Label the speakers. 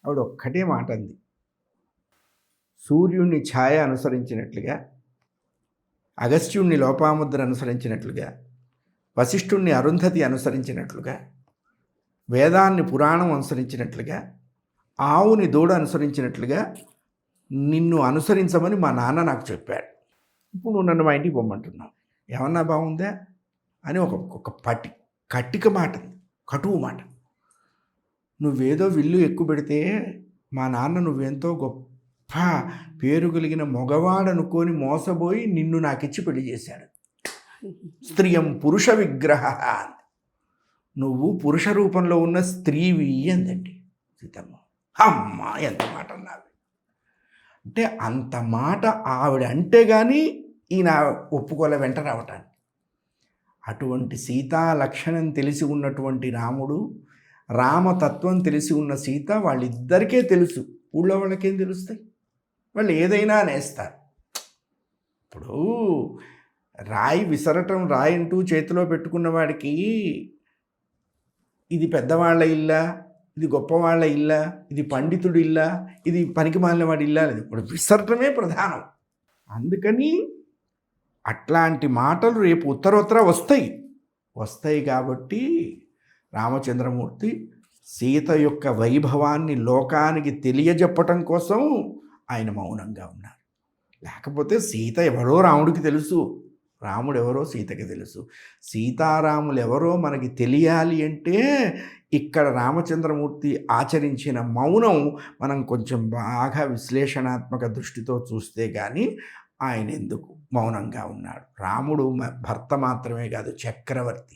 Speaker 1: ఆవిడ ఒక్కటే మాట అంది, సూర్యుడిని ఛాయ అనుసరించినట్లుగా, అగస్త్యుణ్ణి లోపాముద్ర అనుసరించినట్లుగా, వశిష్ఠుణ్ణి అరుంధతి అనుసరించినట్లుగా, వేదాన్ని పురాణం అనుసరించినట్లుగా, ఆవుని దూడ అనుసరించినట్లుగా నిన్ను అనుసరించమని మా నాన్న నాకు చెప్పాడు. ఇప్పుడు నువ్వు నన్ను మా ఇంటికి పొమ్మంటున్నావు, ఏమన్నా బాగుందా అని ఒక కట్టిక మాట, కటువు మాట. నువ్వేదో విల్లు ఎక్కువ పెడితే మా నాన్న నువ్వెంతో గొప్ప పేరు కలిగిన మగవాడనుకొని మోసపోయి నిన్ను నాకిచ్చి పెళ్లి చేశాడు. స్త్రియం పురుష విగ్రహ, నువ్వు పురుష రూపంలో ఉన్న స్త్రీవి అందండి సీతమ్మ. అమ్మ ఎంత మాట అన్నావి అంటే, అంత మాట ఆవిడ అంటే కానీ ఈయన ఒప్పుకోలే వెంట రావటానికి. అటువంటి సీతా లక్షణం తెలిసి ఉన్నటువంటి రాముడు, రామతత్వం తెలిసి ఉన్న సీత, వాళ్ళిద్దరికే తెలుసు. ఊళ్ళో వాళ్ళకేం తెలుస్తాయి? వాళ్ళు ఏదైనా అనేస్తారు. ఇప్పుడు రాయి విసరటం, రాయి అంటూ చేతిలో పెట్టుకున్న వాడికి ఇది పెద్దవాళ్ళ ఇల్లా, ఇది గొప్పవాళ్ళ ఇల్లా, ఇది పండితుడి ఇల్లా, ఇది పనికి మాలిన వాడి ఇల్లా లేదు, ఇప్పుడు విసరటమే ప్రధానం. అందుకని అట్లాంటి మాటలు రేపు ఉత్తరోత్తర వస్తాయి కాబట్టి రామచంద్రమూర్తి సీత యొక్క వైభవాన్ని లోకానికి తెలియజెప్పటం కోసం ఆయన మౌనంగా ఉన్నారు. లేకపోతే సీత ఎవరో రాముడికి తెలుసు, రాముడు ఎవరో సీతకి తెలుసు. సీతారాములు ఎవరో మనకి తెలియాలి అంటే ఇక్కడ రామచంద్రమూర్తి ఆచరించిన మౌనం మనం కొంచెం బాగా విశ్లేషణాత్మక దృష్టితో చూస్తే కానీ ఆయన ఎందుకు మౌనంగా ఉన్నాడు. రాముడు భర్త మాత్రమే కాదు, చక్రవర్తి.